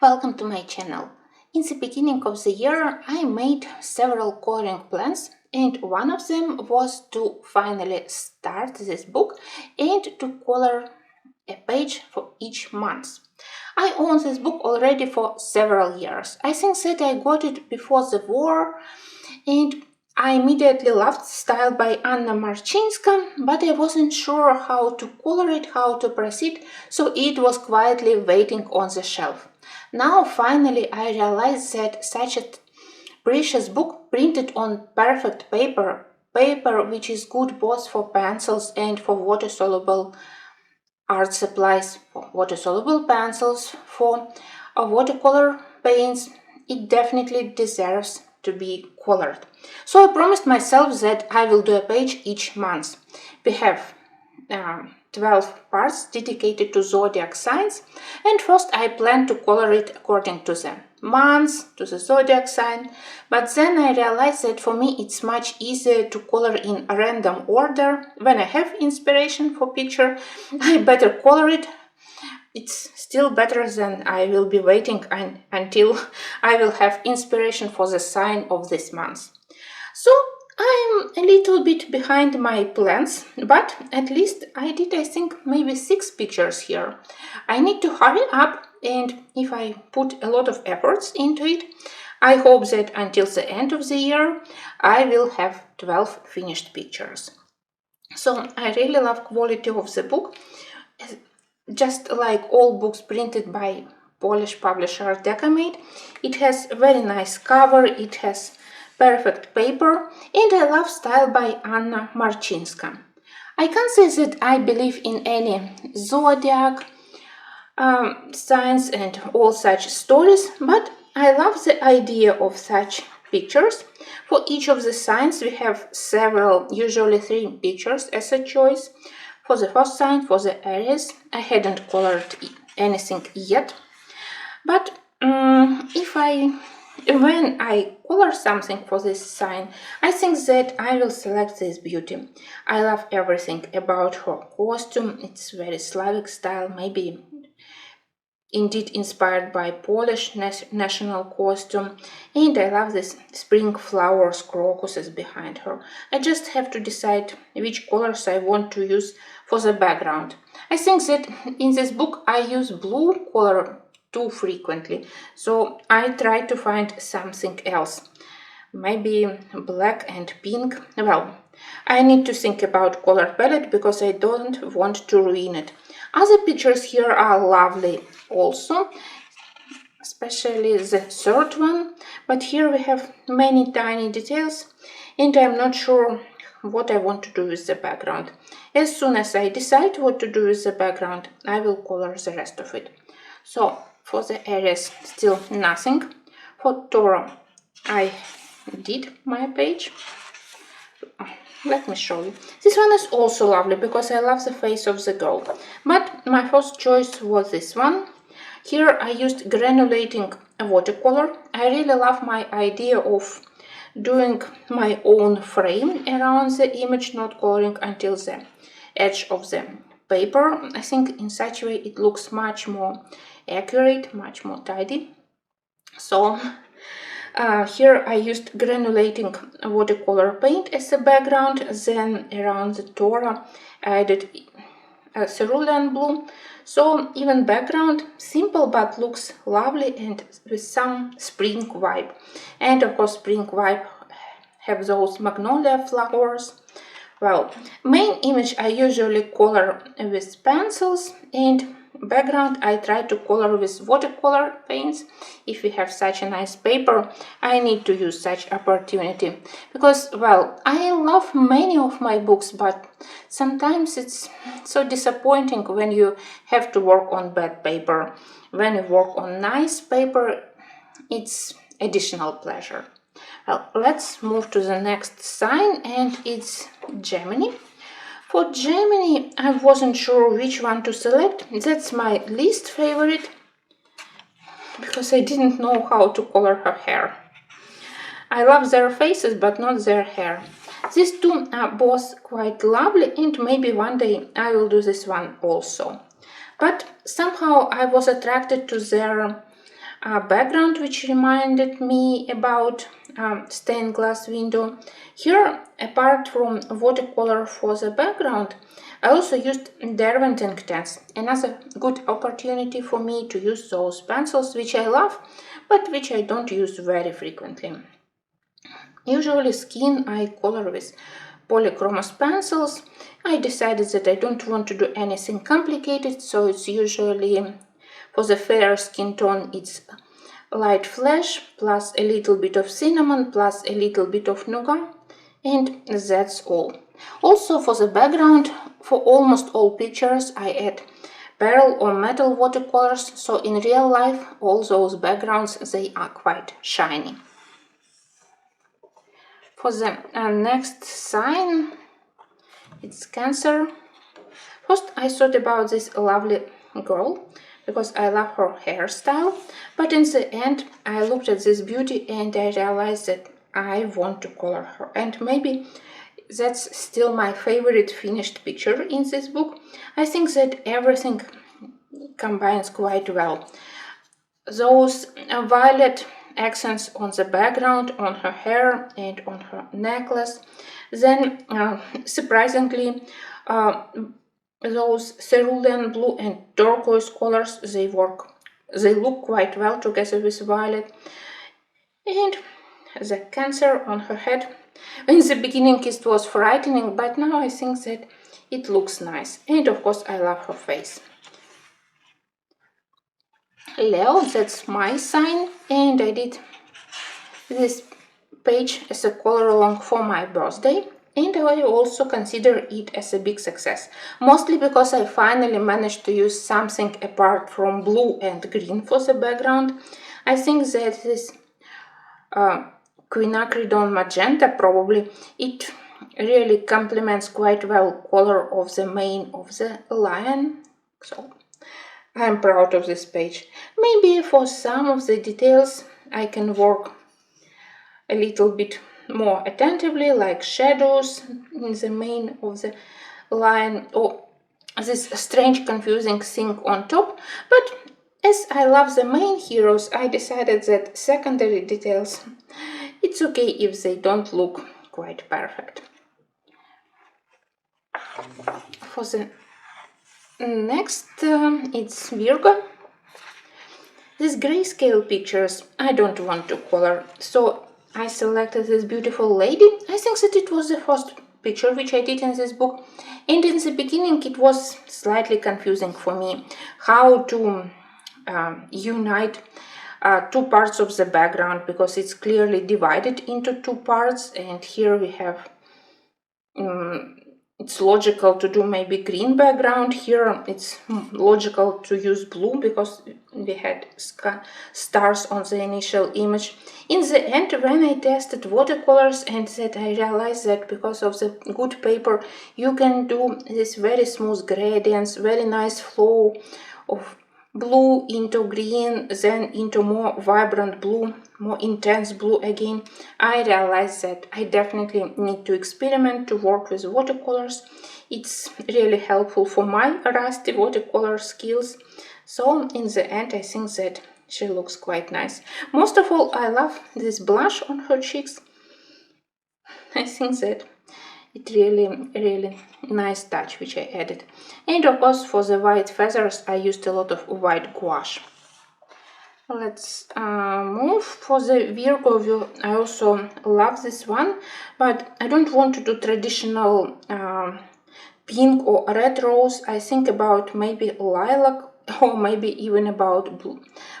Welcome to my channel. In the beginning of the year I made several coloring plans, and one of them was to finally start this book and to color a page for each month. I own this book already for several years. I think that I got it before the war, and I immediately loved the style by Anna Marchinska, but I wasn't sure how to color it, how to proceed, so it was quietly waiting on the shelf. Now finally I realized that such a precious book printed on perfect paper which is good both for pencils and for water-soluble art supplies, for water-soluble pencils, for watercolor paints, it definitely deserves to be colored. So I promised myself that I will do a page each month. We have 12 parts dedicated to zodiac signs, and first I plan to color it according to the months, to the zodiac sign, but then I realized that for me it's much easier to color in a random order. When I have inspiration for picture, I better color it. It's still better than I will be waiting until I will have inspiration for the sign of this month. So I'm a little bit behind my plans, but at least I did, I think, maybe 6 pictures here. I need to hurry up, and if I put a lot of efforts into it, I hope that until the end of the year I will have 12 finished pictures. So I really love quality of the book. Just like all books printed by Polish publisher Decamate, it has a very nice cover, it has perfect paper, and I love style by Anna Marchinska. I can't say that I believe in any zodiac signs and all such stories, but I love the idea of such pictures. For each of the signs we have several, usually 3 pictures as a choice. For the first sign, for the Aries, I hadn't colored anything yet, but when I color something for this sign, I think that I will select this beauty. I love everything about her costume. It's very Slavic style, maybe indeed inspired by Polish national costume, and I love this spring flowers, crocuses behind her. I just have to decide which colors I want to use for the background. I think that in this book I use blue color too frequently, so I try to find something else. Maybe black and pink. Well, I need to think about color palette because I don't want to ruin it. Other pictures here are lovely also, especially the third one, but here we have many tiny details and I'm not sure what I want to do with the background. As soon as I decide what to do with the background, I will color the rest of it. So for the Aries, still nothing. For Tauro, I did my page. Let me show you. This one is also lovely because I love the face of the girl, but my first choice was this one. Here I used granulating watercolor. I really love my idea of doing my own frame around the image, not coloring until the edge of the paper. I think in such a way it looks much more accurate, much more tidy. So here I used granulating watercolor paint as a background, then around the Tauro I added cerulean blue. So even background, simple but looks lovely and with some spring vibe. And of course spring vibe have those magnolia flowers. Well, main image I usually color with pencils, and background I try to color with watercolor paints. If we have such a nice paper, I need to use such opportunity because, well, I love many of my books, but sometimes it's so disappointing when you have to work on bad paper. When you work on nice paper, it's additional pleasure. Well, let's move to the next sign, and it's Gemini. For Gemini, I wasn't sure which one to select. That's my least favorite because I didn't know how to color her hair. I love their faces, but not their hair. These two are both quite lovely, and maybe one day I will do this one also. But somehow I was attracted to their background which reminded me about stained glass window. Here, apart from watercolor for the background, I also used Derwent Inktense, another good opportunity for me to use those pencils which I love, but which I don't use very frequently. Usually skin I color with polychromos pencils. I decided that I don't want to do anything complicated, so it's usually for the fair skin tone it's light flesh plus a little bit of cinnamon plus a little bit of nougat, and that's all. Also for the background, for almost all pictures I add pearl or metal watercolors, so in real life all those backgrounds they are quite shiny. For the next sign, it's Cancer. First I thought about this lovely girl because I love her hairstyle, but in the end I looked at this beauty and I realized that I want to color her, and maybe that's still my favorite finished picture in this book. I think that everything combines quite well. Those violet accents on the background, on her hair and on her necklace. Then, surprisingly, those cerulean blue and turquoise colors, they look quite well together with violet. And the Cancer on her head. In the beginning it was frightening, but now I think that it looks nice. And of course I love her face. Leo, that's my sign, and I did this page as a color along for my birthday, and I also consider it as a big success, mostly because I finally managed to use something apart from blue and green for the background. I think that this quinacridone magenta, probably, it really complements quite well color of the mane of the lion, so I'm proud of this page. Maybe for some of the details I can work a little bit more attentively, like shadows in the mane of the lion, or this strange confusing thing on top, but as I love the main heroes, I decided that secondary details, it's okay if they don't look quite perfect. For the next, it's Virgo. These grayscale pictures I don't want to color, so I selected this beautiful lady. I think that it was the first picture which I did in this book, and in the beginning it was slightly confusing for me how to unite two parts of the background, because it's clearly divided into two parts, and here we have it's logical to do maybe green background. Here it's logical to use blue because we had stars on the initial image. In the end, when I tested watercolors, and that I realized that because of the good paper you can do this very smooth gradients, very nice flow of blue into green, then into more vibrant blue, more intense blue again. I realized that I definitely need to experiment to work with watercolors. It's really helpful for my rusty watercolor skills. So in the end I think that she looks quite nice. Most of all, I love this blush on her cheeks. I think that it really nice touch which I added. And of course for the white feathers I used a lot of white gouache. Let's move. For the Virgo view, I also love this one, but I don't want to do traditional pink or red rose. I think about maybe lilac or maybe even about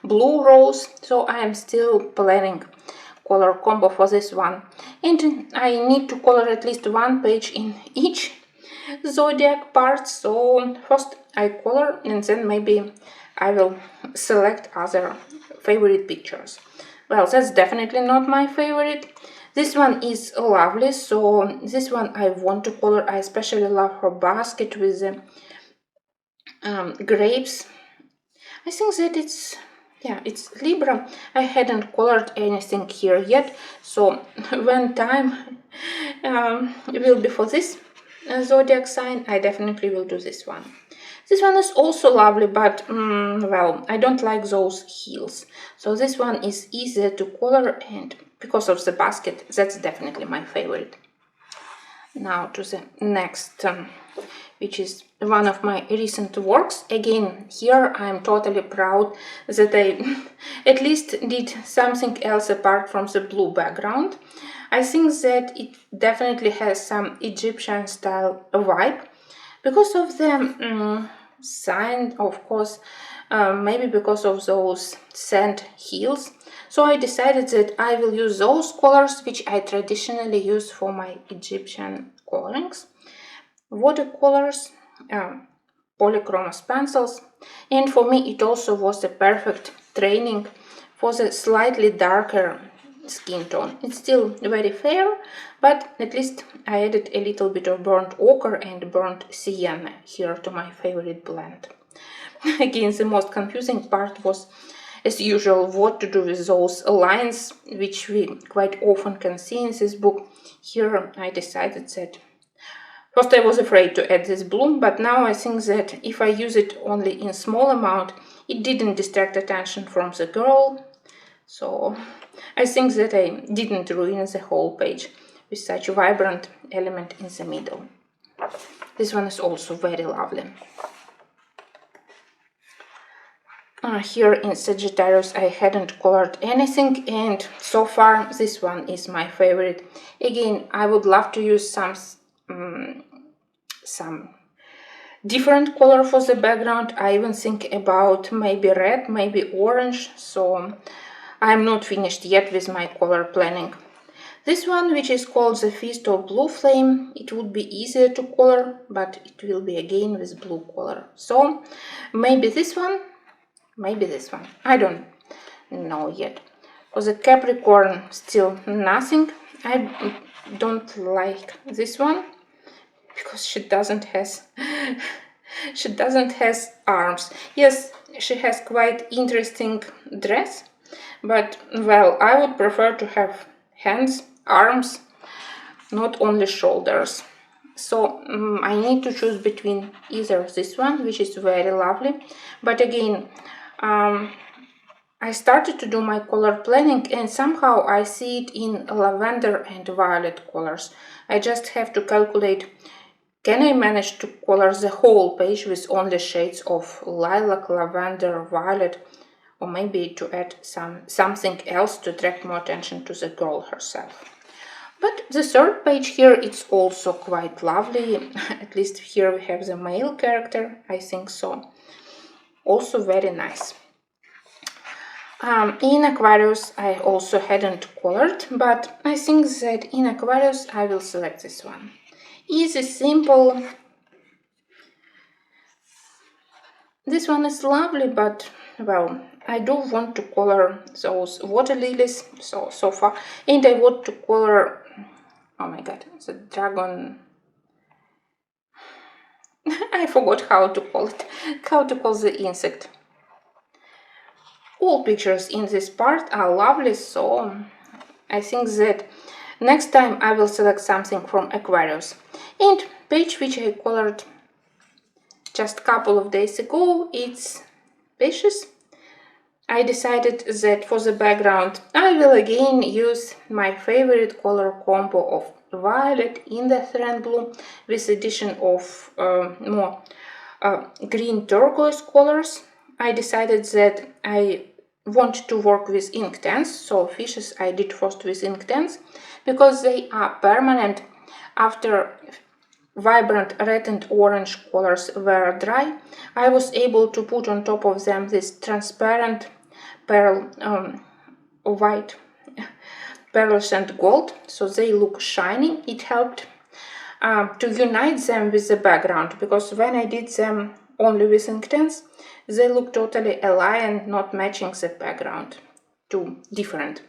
blue rose, so I am still planning color combo for this one, and I need to color at least one page in each zodiac part. So first I color and then maybe I will select other favorite pictures. Well, that's definitely not my favorite. This one is lovely, so this one I want to color. I especially love her basket with the grapes. I think that it's Libra. I hadn't colored anything here yet, so when time will be for this zodiac sign, I definitely will do this one. This one is also lovely, but well, I don't like those heels. So this one is easier to color, and because of the basket, that's definitely my favorite. Now to the next, which is one of my recent works. Again, here I'm totally proud that I at least did something else apart from the blue background. I think that it definitely has some Egyptian style vibe because of the sign, of course, maybe because of those sand heels. So I decided that I will use those colors which I traditionally use for my Egyptian colorings. Watercolors, polychromos pencils, and for me it also was a perfect training for the slightly darker skin tone. It's still very fair, but at least I added a little bit of burnt ochre and burnt sienna here to my favorite blend. Again, the most confusing part was, as usual, what to do with those lines which we quite often can see in this book. Here I decided that first I was afraid to add this bloom, but now I think that if I use it only in small amount, it didn't distract attention from the girl. So I think that I didn't ruin the whole page with such a vibrant element in the middle. This one is also very lovely. Here in Sagittarius I hadn't colored anything, and so far this one is my favorite. Again, I would love to use some different color for the background. I even think about maybe red, maybe orange, so I'm not finished yet with my color planning. This one, which is called the Feast of Blue Flame, it would be easier to color, but it will be again with blue color. So maybe this one, maybe this one. I don't know yet. For the Capricorn, still nothing. I don't like this one because she doesn't has arms. Yes, she has quite interesting dress, but well, I would prefer to have hands, arms, not only shoulders. So I need to choose between either this one, which is very lovely, but again, I started to do my color planning and somehow I see it in lavender and violet colors. I just have to calculate, can I manage to color the whole page with only shades of lilac, lavender, violet, or maybe to add something else to attract more attention to the girl herself. But the third page here, it's also quite lovely. At least here we have the male character, I think so. Also very nice. In Aquarius I also hadn't colored, but I think that in Aquarius I will select this one. Easy, simple. This one is lovely, but well, I do want to color those water lilies so far, and I want to color, oh my god, the dragon. I forgot how to call it, how to call the insect. All pictures in this part are lovely, so I think that next time I will select something from Aquarius. And page which I colored just a couple of days ago, it's Pisces. I decided that for the background I will again use my favorite color combo of violet, indantine and blue with addition of more green turquoise colors. I decided that I want to work with Inktense, so fishes I did first with Inktense because they are permanent. After vibrant red and orange colors were dry, I was able to put on top of them this transparent pearl white pearlescent gold, so they look shiny. It helped to unite them with the background, because when I did them only with Inktense, they look totally alien, not matching the background, too different.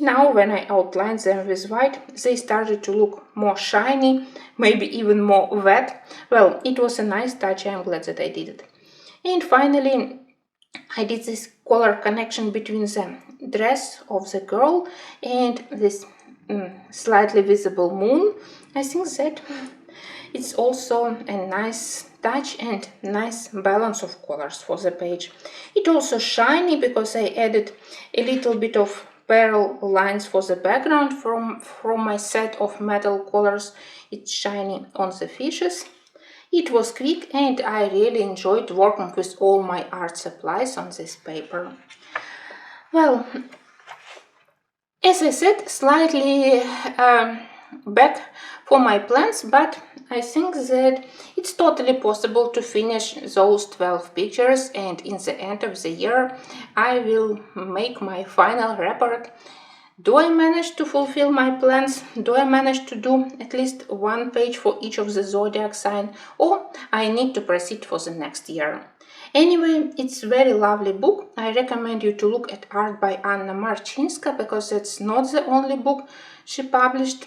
Now when I outlined them with white, they started to look more shiny, maybe even more wet. Well, it was a nice touch, I'm glad that I did it. And finally, I did this color connection between the dress of the girl and this slightly visible moon. I think that it's also a nice touch and nice balance of colors for the page. It's also shiny because I added a little bit of pearl lines for the background from my set of metal colors. It's shiny on the fishes. It was quick and I really enjoyed working with all my art supplies on this paper. Well, as I said, slightly back for my plans, but I think that it's totally possible to finish those 12 pictures, and in the end of the year I will make my final report. Do I manage to fulfill my plans? Do I manage to do at least one page for each of the zodiac sign, or I need to proceed for the next year? Anyway, it's a very lovely book. I recommend you to look at art by Anna Marcinska because it's not the only book she published.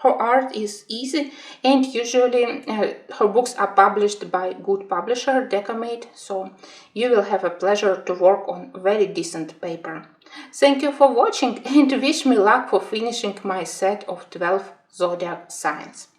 Her art is easy, and usually her books are published by good publisher, Decamate, so you will have a pleasure to work on very decent paper. Thank you for watching and wish me luck for finishing my set of 12 zodiac signs.